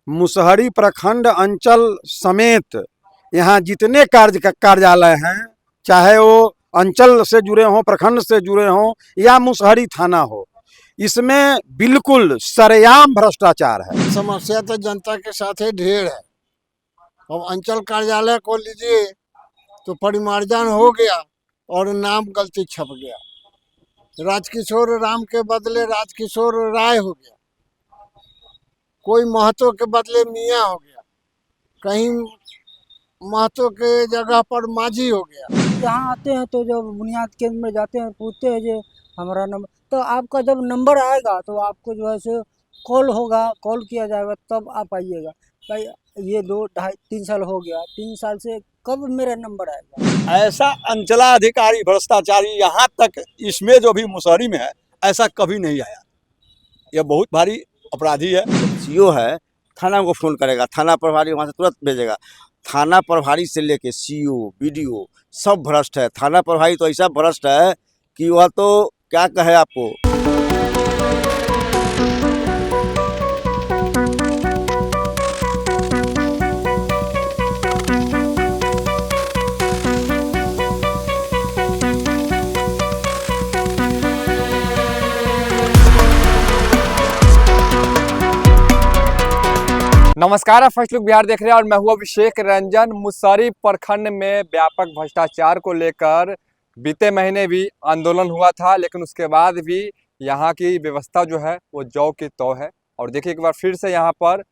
मुसहरी प्रखंड अंचल समेत यहाँ जितने कार्यालय हैं, चाहे वो अंचल से जुड़े हों, प्रखंड से जुड़े हों या मुसहरी थाना हो, इसमें बिल्कुल सरेआम भ्रष्टाचार है। समस्या तो जनता के साथ ही ढेर है। अब अंचल कार्यालय को लीजिए तो परिमार्जन हो गया और नाम गलती छप गया। राजकिशोर राम के बदले राजकिशोर राय हो गया, कोई महतो के बदले मियाँ हो गया, कहीं महतो के जगह पर माझी हो गया। यहाँ आते हैं तो जब बुनियाद केंद्र में जाते हैं, पूछते हैं जो हमारा नंबर, तो आपका जब नंबर आएगा तो आपको जो है सो कॉल होगा, कॉल किया जाएगा, तब आप आइएगा। भाई ये 2-2.5-3 साल हो गया, 3 साल से कब मेरा नंबर आएगा? ऐसा अंचलाधिकारी भ्रष्टाचारी यहाँ तक इसमें जो भी मुसहरी में है, ऐसा कभी नहीं आया। यह बहुत भारी अपराधी है। सीओ है, थाना को फ़ोन करेगा, थाना प्रभारी वहाँ से तुरंत भेजेगा। थाना प्रभारी से लेके सीओ, बीडीओ सब भ्रष्ट है। थाना प्रभारी तो ऐसा भ्रष्ट है कि वह तो क्या कहे आपको। नमस्कार, आप फर्स्ट लुक बिहार देख रहे हैं और मैं हूं अभिषेक रंजन। मुसहरी प्रखंड में व्यापक भ्रष्टाचार को लेकर बीते महीने भी आंदोलन हुआ था, लेकिन उसके बाद भी यहां की व्यवस्था जो है वो जौ की तौ है। और देखिए एक बार फिर से यहां पर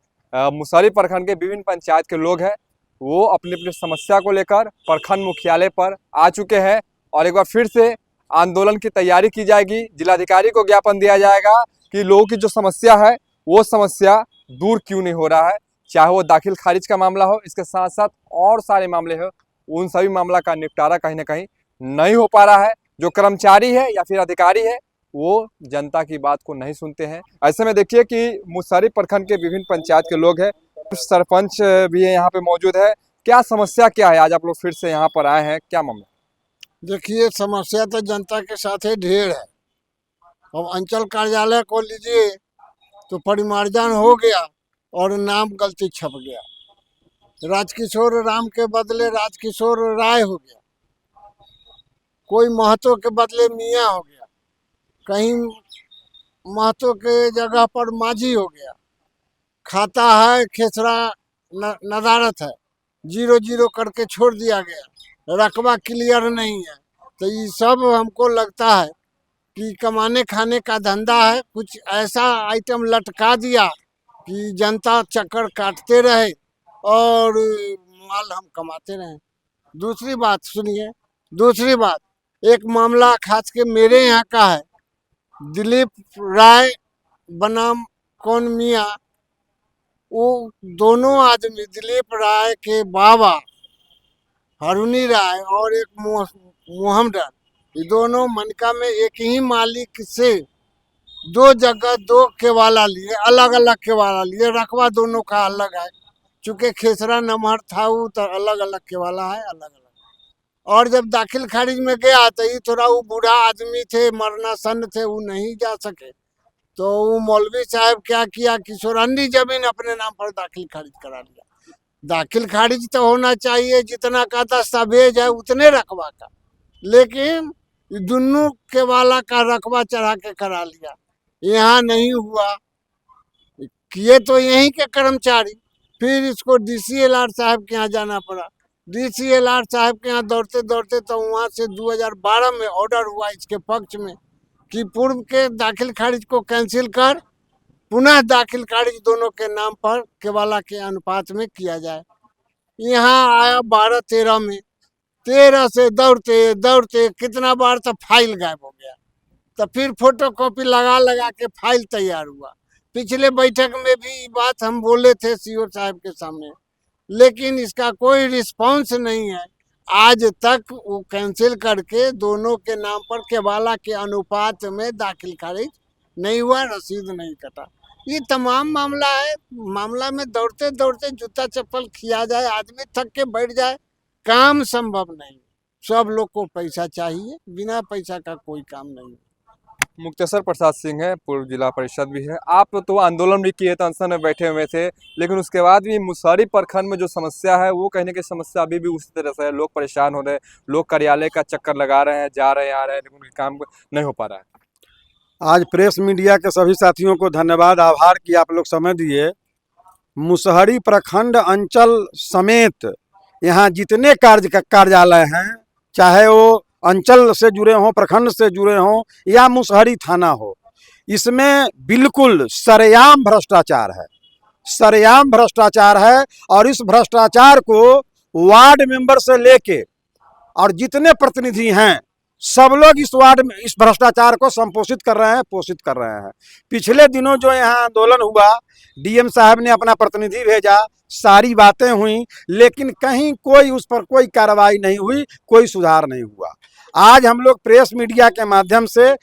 मुसहरी प्रखंड के विभिन्न पंचायत के लोग हैं, वो अपनी अपनी समस्या को लेकर प्रखंड मुख्यालय पर आ चुके हैं और एक बार फिर से आंदोलन की तैयारी की जाएगी। जिलाधिकारी को ज्ञापन दिया जाएगा कि लोगों की जो समस्या है वो समस्या दूर क्यों नहीं हो रहा है, चाहे वो दाखिल खारिज का मामला हो, इसके साथ साथ और सारे मामले हो, उन सभी मामला का निपटारा कहीं ना कहीं नहीं हो पा रहा है। जो कर्मचारी है या फिर अधिकारी है वो जनता की बात को नहीं सुनते हैं। ऐसे में देखिए कि मुसहरी प्रखंड के विभिन्न पंचायत के लोग हैं, सरपंच भी है यहाँ पे मौजूद है। क्या समस्या क्या है, आज आप लोग फिर से यहाँ पर आए हैं, क्या मामला? देखिए, समस्या तो जनता के साथ ही ढेर है। अब अंचल कार्यालय को लीजिए तो परिमार्जन हो गया और नाम गलती छप गया। राजकिशोर राम के बदले राजकिशोर राय हो गया, कोई महतो के बदले मियाँ हो गया, कहीं महतो के जगह पर माझी हो गया। खाता है खेसरा नदारत है, 0-0 करके छोड़ दिया गया। रकबा क्लियर नहीं है। तो ये सब हमको लगता है कि कमाने खाने का धंधा है। कुछ ऐसा आइटम लटका दिया कि जनता चक्कर काटते रहे और माल हम कमाते रहे। दूसरी बात सुनिए, दूसरी बात, एक मामला खास के मेरे यहाँ का है। दिलीप राय बनाम कौन मियाँ, वो दोनों आदमी, दिलीप राय के बाबा हरुनी राय और एक मोहम्मदन, ये दोनों मनका में एक ही मालिक से 2 जगह 2 केवाला लिए, अलग अलग केवाला लिए। रकबा दोनों का अलग है, चूंकि खेसरा नमहर था वो तो अलग अलग केवाला है, अलग अलग। और जब दाखिल खारिज में गया तो ये थोड़ा वो बूढ़ा आदमी थे, मरना सन थे, वो नहीं जा सके। तो वो मौलवी साहब क्या किया कि सोरहनी जमीन अपने नाम पर दाखिल खारिज करा लिया। दाखिल खारिज तो होना चाहिए जितना का दस्तावेज है उतने रकबा का, लेकिन दोनों के वाला का रकबा चढ़ा के करा लिया। यहाँ नहीं हुआ, किए तो यहीं के कर्मचारी। फिर इसको DCLR साहब के यहाँ जाना पड़ा। DCLR साहब के यहाँ दौड़ते दौड़ते तो वहाँ से 2012 में ऑर्डर हुआ इसके पक्ष में कि पूर्व के दाखिल खारिज को कैंसिल कर पुनः दाखिल खारिज दोनों के नाम पर केवाला के अनुपात में किया जाए। यहाँ आया 12-13 में, 13 से दौड़ते दौड़ते कितना बार तो फाइल गायब हो गया। तो फिर फोटो कॉपी लगा लगा के फाइल तैयार हुआ। पिछले बैठक में भी बात हम बोले थे सीओ साहब के सामने, लेकिन इसका कोई रिस्पांस नहीं है। आज तक वो कैंसिल करके दोनों के नाम पर केवाला के अनुपात में दाखिल खारिज नहीं हुआ, रसीद नहीं कटा। ये तमाम मामला है। मामला में दौड़ते दौड़ते जूता चप्पल खिया जाए, आदमी थक के बैठ जाए, काम संभव नहीं। सब लोग को पैसा चाहिए, बिना पैसा का कोई काम नहीं। मुक्तेश्वर प्रसाद सिंह है, पूर्व जिला परिषद भी है। आप तो आंदोलन भी किए थे, अनशन में बैठे हुए थे, लेकिन उसके बाद भी मुसहरी प्रखंड में जो समस्या है वो कहने की समस्या अभी भी उसी तरह से है। लोग परेशान हो रहे हैं, लोग कार्यालय का चक्कर लगा रहे हैं, जा रहे हैं, आ रहे हैं, लेकिन उनके काम नहीं हो पा रहा है। आज प्रेस मीडिया के सभी साथियों को धन्यवाद, आभार कि आप लोग समय दिए। मुसहरी प्रखंड अंचल समेत यहाँ जितने कार्यालय हैं, चाहे वो अंचल से जुड़े हों, प्रखंड से जुड़े हों या मुसहरी थाना हो, इसमें बिल्कुल सरेआम भ्रष्टाचार है, सरेआम भ्रष्टाचार है। और इस भ्रष्टाचार को वार्ड मेंबर से लेके और जितने प्रतिनिधि हैं सब लोग इस वार्ड में इस भ्रष्टाचार को संपोषित कर रहे हैं, पोषित कर रहे हैं। पिछले दिनों जो यहाँ आंदोलन हुआ, डीएम साहब ने अपना प्रतिनिधि भेजा, सारी बातें हुई, लेकिन कहीं कोई उस पर कोई कार्रवाई नहीं हुई, कोई सुधार नहीं हुआ। आज हम लोग प्रेस मीडिया के माध्यम से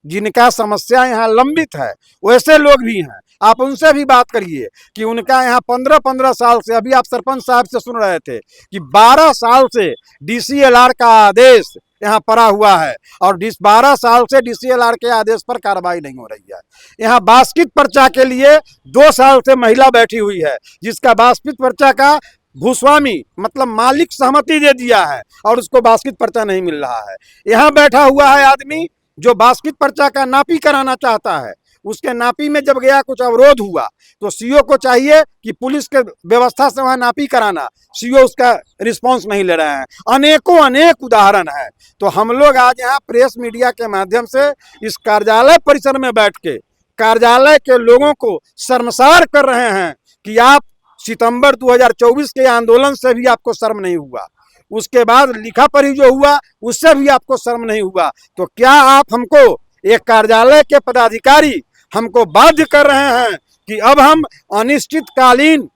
जिनका समस्या यहाँ लंबित है, वैसे लोग भी हैं, आप उनसे भी बात करिए कि उनका यहाँ 15-15 साल से, अभी आप सरपंच साहब से सुन रहे थे कि 12 साल से DCLR का आदेश यहाँ पड़ा हुआ है और 12 साल से DCLR के आदेश पर कार्रवाई नहीं हो रही है। यहाँ बास्केट पर्चा के लिए 2 साल से महिला बैठी हुई है, जिसका बास्केट पर्चा का भूस्वामी मतलब मालिक सहमति दे दिया है और उसको बास्केट पर्चा नहीं मिल रहा है। यहाँ बैठा हुआ है आदमी जो बास्केट पर्चा का नापी कराना चाहता है, उसके नापी में जब गया कुछ अवरोध हुआ तो सीओ को चाहिए कि पुलिस के व्यवस्था से वहाँ नापी कराना, सीओ उसका रिस्पांस नहीं ले रहे हैं। अनेक उदाहरण है। तो हम लोग आज यहाँ प्रेस मीडिया के माध्यम से इस कार्यालय परिसर में बैठ के कार्यालय के लोगों को शर्मसार कर रहे हैं कि आप सितंबर 2024 के आंदोलन से भी आपको शर्म नहीं हुआ, उसके बाद लिखा पढ़ी जो हुआ उससे भी आपको शर्म नहीं हुआ। तो क्या आप हमको, एक कार्यालय के पदाधिकारी हमको बाध्य कर रहे हैं कि अब हम अनिश्चितकालीन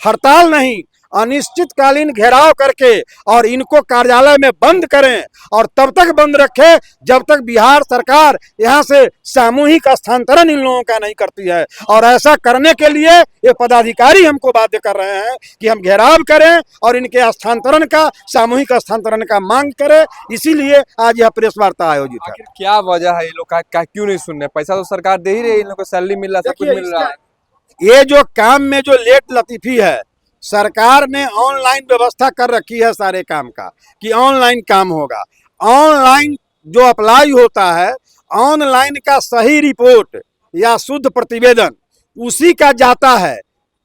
हड़ताल नहीं, अनिश्चितकालीन घेराव करके और इनको कार्यालय में बंद करें और तब तक बंद रखें जब तक बिहार सरकार यहाँ से सामूहिक स्थानांतरण इन लोगों का नहीं करती है। और ऐसा करने के लिए ये पदाधिकारी हमको बाध्य कर रहे हैं कि हम घेराव करें और इनके स्थानांतरण का, सामूहिक स्थानांतरण का मांग करें। इसीलिए आज यह प्रेस वार्ता आयोजित है। आखिर क्या वजह है, ये लोग का क्यों नहीं सुन रहे? पैसा तो सरकार दे ही रही है, इन लोग को सैलरी मिल रहा है, सब कुछ मिल रहा है। ये जो काम में जो लेट लतीफी है, सरकार ने ऑनलाइन व्यवस्था कर रखी है सारे काम का कि ऑनलाइन काम होगा। ऑनलाइन जो अप्लाई होता है, ऑनलाइन का सही रिपोर्ट या शुद्ध प्रतिवेदन उसी का जाता है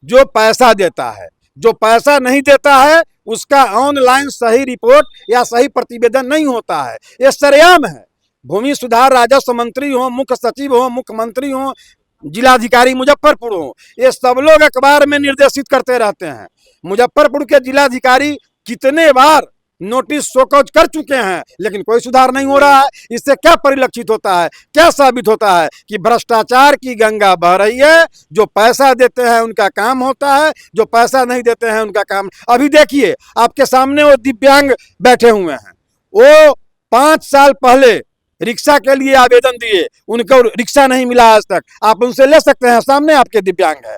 जो पैसा देता है। जो पैसा नहीं देता है उसका ऑनलाइन सही रिपोर्ट या सही प्रतिवेदन नहीं होता है। ये सरेआम है। भूमि सुधार राजस्व मंत्री हो, मुख्य सचिव हो, मुख्यमंत्री हो, जिलाधिकारी मुजफ्फरपुर हो, ये सब लोग अखबार में निर्देशित करते रहते हैं। मुजफ्फरपुर के जिलाधिकारी कितने बार नोटिस शोकॉज कर चुके हैं, लेकिन कोई सुधार नहीं हो रहा है। इससे क्या परिलक्षित होता है, क्या साबित होता है कि भ्रष्टाचार की गंगा बह रही है। जो पैसा देते हैं उनका काम होता है, जो पैसा नहीं देते हैं उनका काम। अभी देखिए आपके सामने वो दिव्यांग बैठे हुए हैं, वो 5 साल पहले रिक्शा के लिए आवेदन दिए, उनको रिक्शा नहीं मिला आज तक। आप उनसे ले सकते हैं, सामने आपके दिव्यांग है,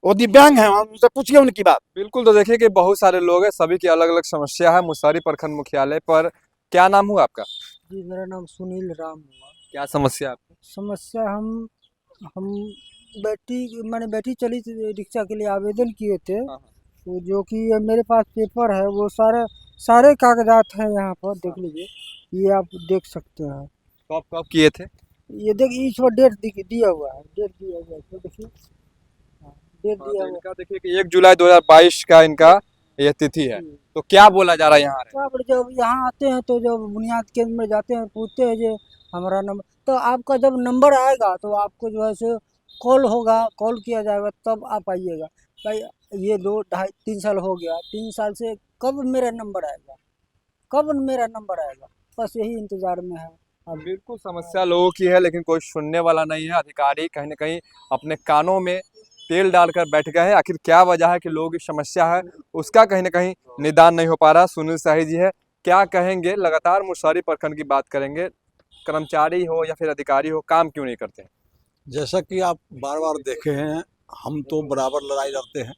वो दिव्यांग हैं, उनसे पूछिए उनकी बात। बिल्कुल। तो देखिए कि बहुत सारे लोग हैं, सभी की अलग अलग समस्या है। मुसहरी प्रखंड मुख्यालय पर क्या नाम हुआ आपका? जी मेरा नाम सुनील राम हुआ। क्या समस्या आपकी? समस्या हम मैंने बेटी चली थी रिक्शा के लिए आवेदन किए थे, हाँ। तो जो कि मेरे पास पेपर है, वो सारे कागजात हैं यहाँ पर, देख लीजिए, ये आप देख सकते हैं। कब किए थे? ये देखिए इस पर डेट दिया हुआ है, डेट दिया हुआ है, तो देखिए डेट हाँ, दिया तो हुआ इनका देखिए कि 1 जुलाई 2022 का इनका ये तिथि है। है। तो क्या बोला जा रहा है यहाँ? क्या बोले, जब यहाँ आते हैं तो जब बुनियाद केंद्र में जाते हैं, पूछते हैं जो हमारा नंबर, तो आपका जब नंबर आएगा तो आपको जो है सो कॉल होगा, कॉल किया जाएगा, तब आप आइएगा। भाई ये 2-2.5-3 साल हो गया, 3 साल से कब मेरा नंबर आएगा, कब मेरा नंबर आएगा, बस यही इंतजार में है। अब बिल्कुल समस्या लोगों की है, लेकिन कोई सुनने वाला नहीं है। अधिकारी कहीं ना कहीं अपने कानों में तेल डालकर बैठ गए हैं। आखिर क्या वजह है कि लोगों की समस्या है, उसका कहीं ना कहीं निदान नहीं हो पा रहा। सुनील शाही जी है, क्या कहेंगे? लगातार मुसहरी प्रखंड की बात करेंगे, कर्मचारी हो या फिर अधिकारी हो, काम क्यों नहीं करते हैं? जैसा कि आप बार बार देखे हैं, हम तो बराबर लड़ाई लड़ते हैं।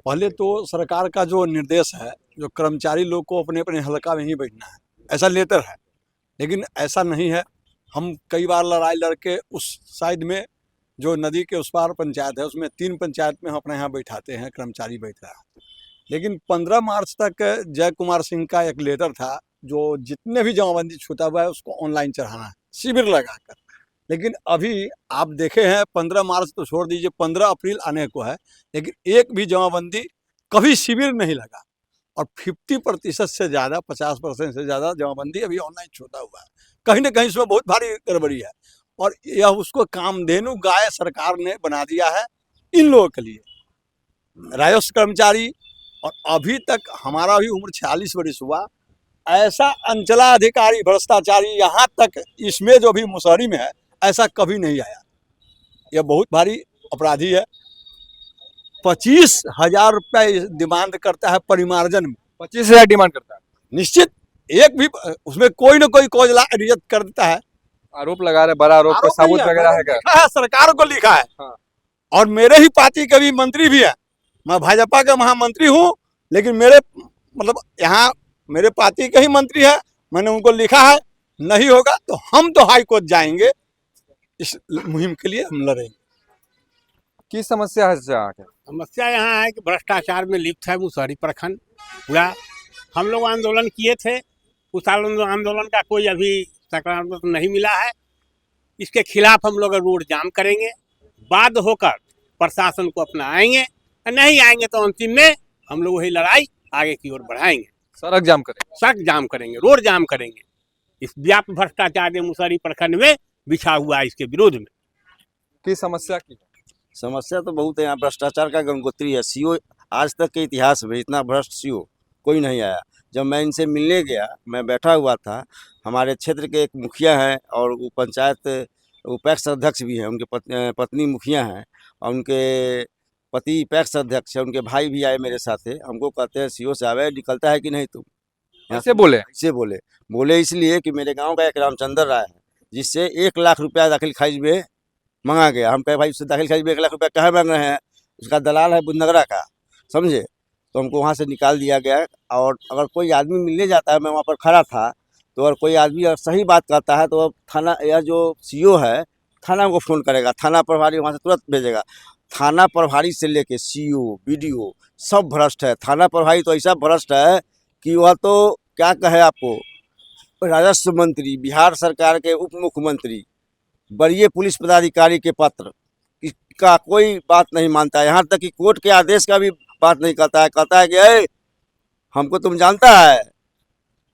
पहले तो सरकार का जो निर्देश है, जो कर्मचारी लोग को अपने अपने हलका में ही बैठना है, ऐसा लेटर है, लेकिन ऐसा नहीं है। हम कई बार लड़ाई लड़के उस साइड में जो नदी के उस पार पंचायत है उसमें 3 पंचायत में हम अपने यहाँ बैठाते हैं, कर्मचारी बैठ रहा है। लेकिन 15 मार्च तक जय कुमार सिंह का एक लेटर था जो जितने भी जमाबंदी छूटा हुआ है उसको ऑनलाइन चढ़ाना है शिविर लगाकर। लेकिन अभी आप देखे हैं 15 मार्च तो छोड़ दीजिए, 15 अप्रैल आने को है, लेकिन एक भी जमाबंदी कभी शिविर नहीं लगा। और 50% से ज़्यादा, 50% से ज़्यादा जमाबंदी अभी ऑनलाइन छूटा हुआ है। कहीं ना कहीं इसमें बहुत भारी गड़बड़ी है और यह उसको कामधेनु गाय सरकार ने बना दिया है इन लोगों के लिए, राजस्व कर्मचारी। और अभी तक हमारा भी उम्र 46 वर्ष हुआ, ऐसा अंचलाधिकारी भ्रष्टाचारी यहाँ तक इसमें जो भी मुसहरी में है ऐसा कभी नहीं आया। यह बहुत भारी अपराधी है। 25,000 रुपये डिमांड करता है परिमार्जन में। 25,000 डिमांड करता है। निश्चित एक भी उसमें कोई ना कोई कोजला रिजत कर देता है। आरोप लगा रहे, बड़ा आरोप, कोई सबूत वगैरह है क्या? लिखा है, सरकार को लिखा है। हाँ। और मेरे ही पार्टी के भी मंत्री भी है, मैं भाजपा का महामंत्री हूँ, लेकिन मेरे मतलब यहाँ मेरे पार्टी के ही मंत्री है। मैंने उनको लिखा है, नहीं होगा तो हम तो हाई कोर्ट जाएंगे, इस मुहिम के लिए हम लड़ेंगे। किस समस्या है यहाँ के? समस्या यहाँ है कि भ्रष्टाचार में लिप्त है मुसहरी प्रखंड पूरा। हम लोग आंदोलन किए थे, उस आंदोलन का कोई अभी सकारात्मक नहीं मिला है। इसके खिलाफ हम लोग रोड जाम करेंगे, बाध्य होकर प्रशासन को अपना आएंगे, नहीं आएंगे तो अंतिम में हम लोग वही लड़ाई आगे की ओर बढ़ाएंगे। सड़क जाम करें? सड़क जाम करेंगे, रोड जाम करेंगे। इस व्यापक भ्रष्टाचार जो मुसहरी प्रखंड में बिछा हुआ है, इसके विरोध में। किस समस्या की? समस्या तो बहुत है यहाँ, भ्रष्टाचार का गंगोत्री है। सीओ आज तक के इतिहास में इतना भ्रष्ट सीओ कोई नहीं आया। जब मैं इनसे मिलने गया, मैं बैठा हुआ था, हमारे क्षेत्र के एक मुखिया हैं और वो पंचायत पैक्स अध्यक्ष भी हैं, उनके पत्नी मुखिया हैं और उनके पति पैक्स अध्यक्ष है, उनके भाई भी आए मेरे साथ। हमको कहते हैं सीओ साहब है, निकलता है कि नहीं तुम? ऐसे बोले? ऐसे बोले इसलिए कि मेरे गांव का एक रामचंद्र राय है जिससे 1 लाख रुपया दाखिल खारिज में मांगा गया। हम कहे भाई उससे दाखिल खारिज में 1 लाख रुपया कहाँ मांग रहे हैं? उसका दलाल है बुधनगरा का, समझे? तो हमको वहाँ से निकाल दिया गया। और अगर कोई आदमी मिलने जाता है, मैं वहाँ पर खड़ा था, तो अगर कोई आदमी अगर सही बात करता है तो अब थाना या जो सीओ है थाना को फ़ोन करेगा, थाना प्रभारी वहाँ से तुरंत भेजेगा। थाना प्रभारी से लेके सीओ बीडीओ सब भ्रष्ट है। थाना प्रभारी तो ऐसा भ्रष्ट है कि वह तो क्या कहे आपको, राजस्व मंत्री, बिहार सरकार के उप मुख्यमंत्री, वरीय पुलिस पदाधिकारी के पत्र का कोई बात नहीं मानता है। यहाँ तक कि कोर्ट के आदेश का भी बात नहीं करता है। कहता है कि अरे हमको तुम जानता है,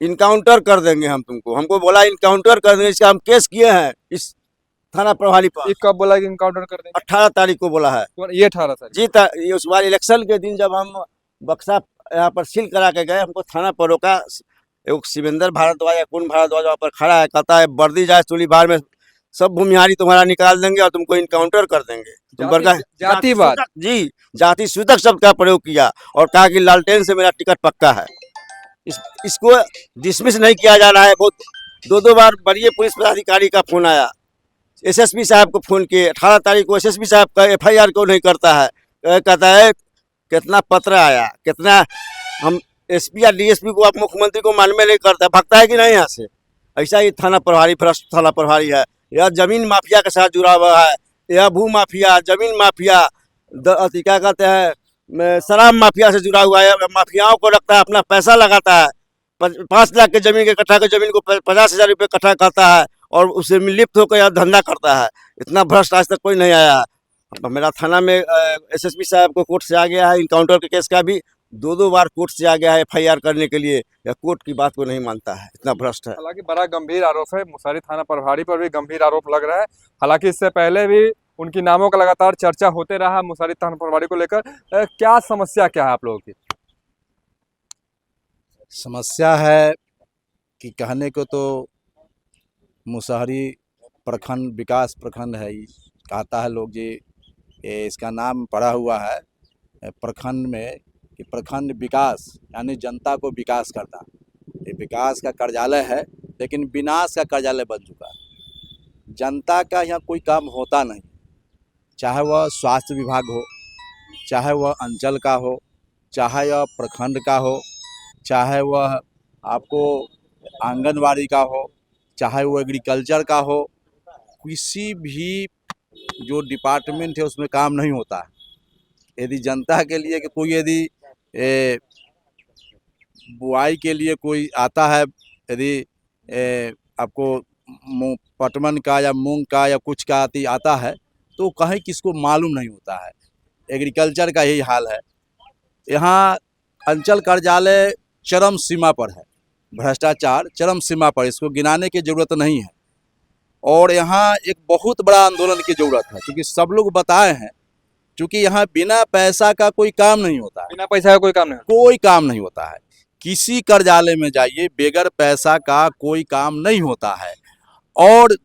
इनकाउंटर कर देंगे हम तुमको। हमको बोला इनकाउंटर कर देंगे, इसका हम केस किए हैं इस थाना प्रभारी पर। ये कब बोला कि इनकाउंटर कर देंगे? 18 तारीख को बोला है। ये 18 तारीख? जी, ये उस बार इलेक्शन के दिन जब हम बक्सा यहाँ पर सील करा के गए, हमको थाना पर रोका। एक शिवेंद्र भारद्वाज या कौन भारद्वाज वहाँ पर खड़ा है, कहता है वर्दी जाए चोली बाहर में सब भूमिहारी तुम्हारा निकाल देंगे और तुमको इनकाउंटर कर देंगे। तुम बरगा जातिवाद, जी, जाति सूचक शब्द का प्रयोग किया और कहा कि लालटेन से मेरा टिकट पक्का है। इसको डिसमिस नहीं किया जा रहा है। बहुत 2 बार वरीय पुलिस पदाधिकारी का फोन आया, एसएसपी साहब को फोन किए। 18 तारीख को एसएसपी साहब का एफआईआर क्यों नहीं करता है? कहता है कितना पत्र आया, कितना हम एसपी या डीएसपी को, आप मुख्यमंत्री को मालूम नहीं करता, भागता है कि नहीं यहाँ से। ऐसा ही थाना प्रभारी भ्रष्ट थाना प्रभारी है। यह जमीन माफिया के साथ जुड़ा हुआ है, यह भू माफिया, जमीन माफिया, क्या कहते हैं, शराब माफिया से जुड़ा हुआ है। माफियाओं को रखता है, अपना पैसा लगाता है। 5 लाख के जमीन के कट्ठा के जमीन को 50,000 रुपये कट्ठा करता है और उससे लिप्त होकर यह धंधा करता है। इतना भ्रष्ट आज तक कोई नहीं आया। मेरा थाना में एसएसपी साहब को कोर्ट से आ गया है, इनकाउंटर के केस का भी 2 बार कोर्ट से आ गया है एफआईआर करने के लिए। यह कोर्ट की बात को नहीं मानता है, इतना भ्रष्ट है। हालांकि बड़ा गंभीर आरोप है, मुसहरी थाना प्रभारी पर भी गंभीर आरोप लग रहा है। हालांकि इससे पहले भी उनकी नामों का लगातार चर्चा होते रहा मुसहरी थाना प्रभारी को लेकर। क्या समस्या क्या है आप लोगों की? समस्या है कि कहने को तो मुसहरी प्रखंड विकास प्रखंड है, कहता है लोग जी, इसका नाम पड़ा हुआ है प्रखंड में कि प्रखंड विकास यानी जनता को विकास करना। ये विकास का कार्यालय है लेकिन विनाश का कार्यालय बन चुका है। जनता का यहाँ कोई काम होता नहीं, चाहे वह स्वास्थ्य विभाग हो, चाहे वह अंचल का हो, चाहे वह प्रखंड का हो, चाहे वह आपको आंगनवाड़ी का हो, चाहे वो एग्रीकल्चर का हो, किसी भी जो डिपार्टमेंट है उसमें काम नहीं होता है। यदि जनता के लिए कि कोई यदि बुआई के लिए कोई आता है, यदि आपको पटवन का या मूंग का या कुछ का आता है, तो कहीं किसको मालूम नहीं होता है। एग्रीकल्चर का यही हाल है। यहाँ अंचल कार्यालय चरम सीमा पर है, भ्रष्टाचार चरम सीमा पर, इसको गिनाने की ज़रूरत नहीं है। और यहाँ एक बहुत बड़ा आंदोलन की ज़रूरत है, क्योंकि सब लोग बताए हैं, क्योंकि यहाँ बिना पैसा का कोई काम नहीं होता है। बिना पैसा का कोई काम नहीं होता। कोई काम नहीं होता है। किसी कार्यालय में जाइए, बगैर पैसा का कोई काम नहीं होता है। और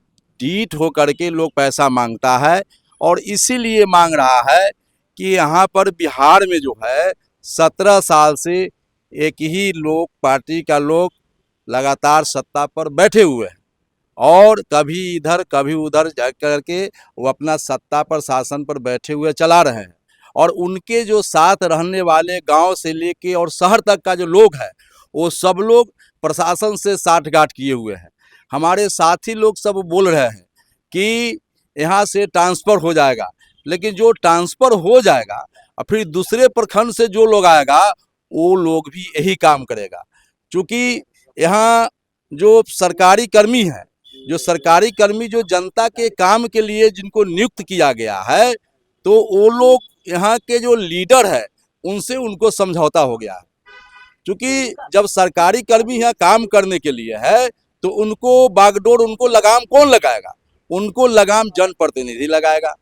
ढीठ होकर के लोग पैसा मांगता है, और इसीलिए मांग रहा है कि यहाँ पर बिहार में जो है 17 साल से एक ही लोग पार्टी का लोग लगातार सत्ता पर बैठे हुए हैं, और कभी इधर कभी उधर जा करके वो अपना सत्ता पर, शासन पर बैठे हुए चला रहे हैं। और उनके जो साथ रहने वाले गांव से लेके और शहर तक का जो लोग है, वो सब लोग प्रशासन से साठगांठ किए हुए हैं। हमारे साथी लोग सब बोल रहे हैं कि यहाँ से ट्रांसफ़र हो जाएगा, लेकिन जो ट्रांसफ़र हो जाएगा और फिर दूसरे प्रखंड से जो लोग आएगा, वो लोग भी यही काम करेगा। क्योंकि यहाँ जो सरकारी कर्मी हैं, जो सरकारी कर्मी जो जनता के काम के लिए जिनको नियुक्त किया गया है, तो वो लोग यहाँ के जो लीडर है उनसे उनको समझौता हो गया है। क्योंकि जब सरकारी कर्मी यहाँ काम करने के लिए है, तो उनको बागडोर, उनको लगाम कौन लगाएगा? उनको लगाम जनप्रतिनिधि लगाएगा।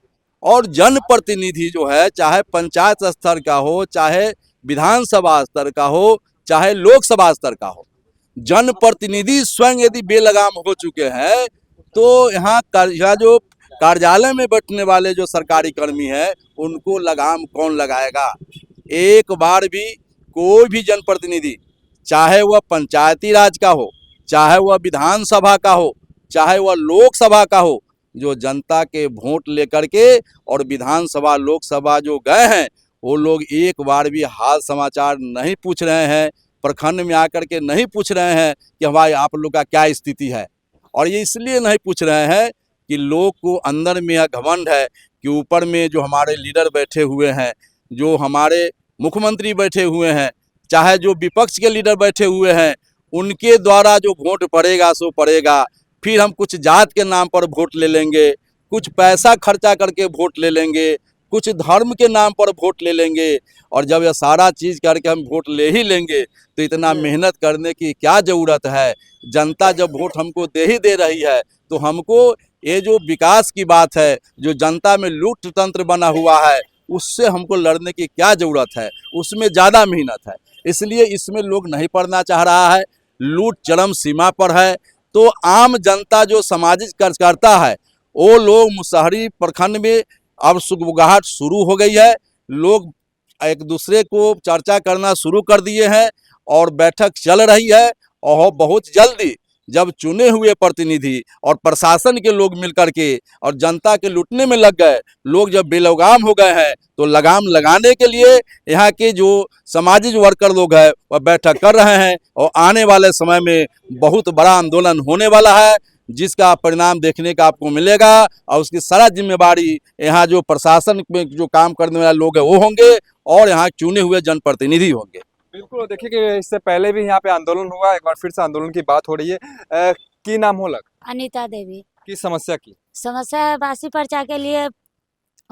और जनप्रतिनिधि जो है, चाहे पंचायत स्तर का हो, चाहे विधानसभा स्तर का हो, चाहे लोकसभा स्तर का हो, जनप्रतिनिधि स्वयं यदि बेलगाम हो चुके हैं, तो यहाँ जो कार्यालय में बैठने वाले जो सरकारी कर्मी हैं, उनको लगाम कौन लगाएगा? एक बार भी कोई भी जनप्रतिनिधि, चाहे वह पंचायती राज का हो, चाहे वह विधानसभा का हो, चाहे वह लोकसभा का हो, जो जनता के वोट लेकर के और विधानसभा लोकसभा जो गए हैं, वो लोग एक बार भी हाल समाचार नहीं पूछ रहे हैं। प्रखंड में आकर के नहीं पूछ रहे हैं कि हमारे आप लोग का क्या स्थिति है। और ये इसलिए नहीं पूछ रहे हैं कि लोग को अंदर में यह घमंड है कि ऊपर में जो हमारे लीडर बैठे हुए हैं, जो हमारे मुख्यमंत्री बैठे हुए हैं, चाहे जो विपक्ष के लीडर बैठे हुए हैं, उनके द्वारा जो वोट पड़ेगा सो पड़ेगा। फिर हम कुछ जात के नाम पर वोट ले लेंगे, कुछ पैसा खर्चा करके वोट ले लेंगे, कुछ धर्म के नाम पर वोट ले लेंगे। और जब यह सारा चीज़ करके हम वोट ले ही लेंगे, तो इतना मेहनत करने की क्या ज़रूरत है? जनता जब वोट हमको दे ही दे रही है, तो हमको ये जो विकास की बात है, जो जनता में लूट तंत्र बना हुआ है, उससे हमको लड़ने की क्या ज़रूरत है? उसमें ज़्यादा मेहनत है। इसलिए इसमें लोग नहीं पढ़ना चाह रहा है। लूट चरम सीमा पर है। तो आम जनता जो सामाजिक कार्यकर्ता है, वो लोग मुसहरी प्रखंड में अब सुगबुगाहट शुरू हो गई है। लोग एक दूसरे को चर्चा करना शुरू कर दिए हैं, और बैठक चल रही है। और बहुत जल्दी जब चुने हुए प्रतिनिधि और प्रशासन के लोग मिलकर के और जनता के लूटने में लग गए, लोग जब बेलगाम हो गए हैं, तो लगाम लगाने के लिए यहाँ के जो सामाजिक वर्कर लोग हैं, वह बैठक कर रहे हैं। और आने वाले समय में बहुत बड़ा आंदोलन होने वाला है, जिसका परिणाम देखने का आपको मिलेगा। और उसकी सारा जिम्मेवारी यहाँ जो प्रशासन में जो काम करने वाले लोग हैं वो होंगे, और यहाँ चुने हुए जनप्रतिनिधि होंगे। बिल्कुल, देखिए कि इससे पहले भी यहाँ पे आंदोलन हुआ, एक बार फिर से आंदोलन की बात हो रही है। की नाम हो लग? अनीता देवी। की समस्या की? समस्या बासी पर्चा के लिए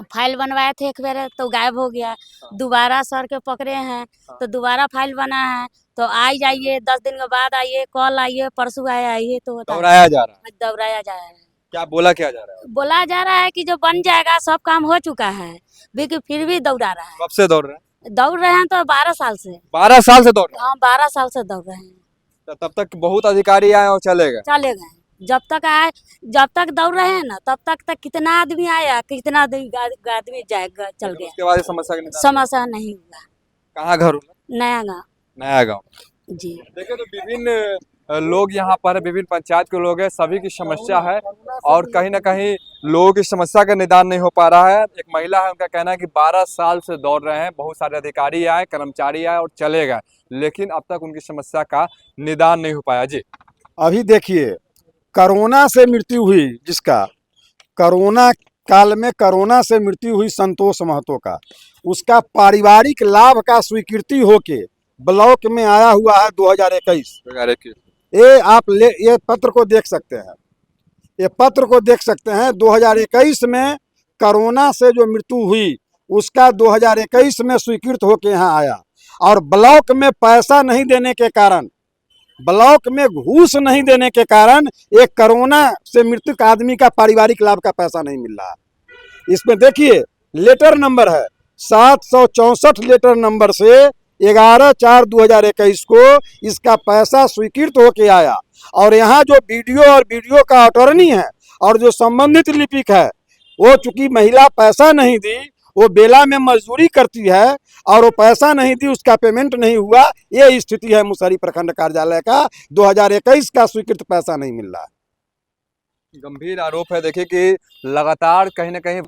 फाइल बनवाए थे एक बार, तो गायब हो गया। दोबारा सर के पकड़े हैं, तो दोबारा फाइल बना है, तो आई जाइए 10 दिन के बाद आइए, कल आइए, परसों आइए, तो होता है। दोहराया जा रहा है? दोहराया जा रहा है। क्या बोला क्या जा रहा है? बोला जा रहा है कि जो बन जाएगा, सब काम हो चुका है, लेकिन फिर भी दौड़ा रहा है। कब से दौड़ रहे हैं? दौड़ रहे हैं तो 12 साल से। 12 साल से दौड़ रहे हैं? हाँ, 12 साल से दौड़ रहे हैं। तो तब तक बहुत अधिकारी आए और चले गए? चले गए। जब तक आए, जब तक दौड़ रहे हैं ना, तब तक कितना आदमी आया, कितना आदमी जाएगा, चल गया। उसके बाद समस्या का समस्या नहीं हुआ। कहाँ घर हुआ? नया गाँव। नया गाँव जी। देखिए, तो विभिन्न लोग यहाँ पर, विभिन्न पंचायत के लोग हैं, सभी की समस्या है, और कहीं ना कहीं लोगों की समस्या का निदान नहीं हो पा रहा है। एक महिला है, उनका कहना है कि 12 साल से दौड़ रहे हैं, बहुत सारे अधिकारी आए, कर्मचारी आए और चले गए, लेकिन अब तक उनकी समस्या का निदान नहीं हो पाया। जी, अभी देखिए, कोरोना से मृत्यु हुई जिसका, कोरोना काल में कोरोना से मृत्यु हुई संतोष महतो का, उसका पारिवारिक लाभ का स्वीकृति होके ब्लॉक में आया हुआ है 2021। ये आप ये पत्र को देख सकते हैं, ये पत्र को देख सकते हैं। 2021 में कोरोना से जो मृत्यु हुई उसका 2021 में स्वीकृत होके यहाँ आया, और ब्लॉक में पैसा नहीं देने के कारण, ब्लॉक में घूस नहीं देने के कारण एक कोरोना से मृतक आदमी का पारिवारिक लाभ का पैसा नहीं मिल रहा। इसमें देखिए लेटर नंबर है 764 लेटर नंबर से 11/4/2021 को इसका पैसा स्वीकृत होके आया, और यहाँ जो वीडियो और वीडियो का अटॉर्नी है और जो संबंधित लिपिक है, वो चूंकि महिला पैसा नहीं दी, वो बेला में मजदूरी करती है और वो पैसा नहीं दी, उसका पेमेंट नहीं हुआ, ये स्थिति है मुसहरी प्रखंड कार्यालय का। 2021 का स्वीकृत पैसा नहीं मिल रहा। गंभीर आरोप है देखिए कि लगातार कहीं ना कहीं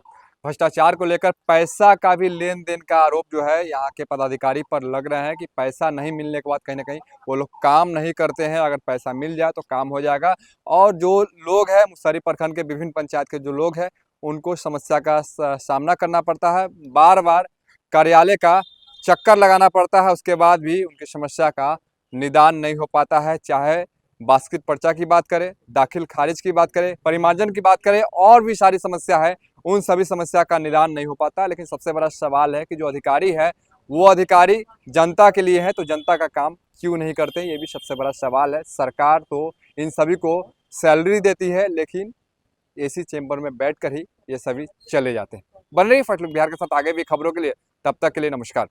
भ्रष्टाचार को लेकर पैसा का भी लेन देन का आरोप जो है यहाँ के पदाधिकारी पर लग रहे हैं कि पैसा नहीं मिलने के बाद कहीं ना कहीं वो लोग काम नहीं करते हैं। अगर पैसा मिल जाए तो काम हो जाएगा। और जो लोग हैं मुसहरी प्रखंड के विभिन्न पंचायत के जो लोग हैं उनको समस्या का सामना करना पड़ता है, बार बार कार्यालय का चक्कर लगाना पड़ता है, उसके बाद भी उनकी समस्या का निदान नहीं हो पाता है। चाहे बास्केट पर्चा की बात करें, दाखिल खारिज की बात करें, परिमार्जन की बात करें, और भी सारी समस्या है, उन सभी समस्या का निदान नहीं हो पाता। लेकिन सबसे बड़ा सवाल है कि जो अधिकारी है वो अधिकारी जनता के लिए है तो जनता का काम क्यों नहीं करते, ये भी सबसे बड़ा सवाल है। सरकार तो इन सभी को सैलरी देती है लेकिन एसी चेंबर में बैठकर ही ये सभी चले जाते हैं। बन रही फर्स्ट लुक बिहार के साथ आगे भी खबरों के लिए, तब तक के लिए नमस्कार।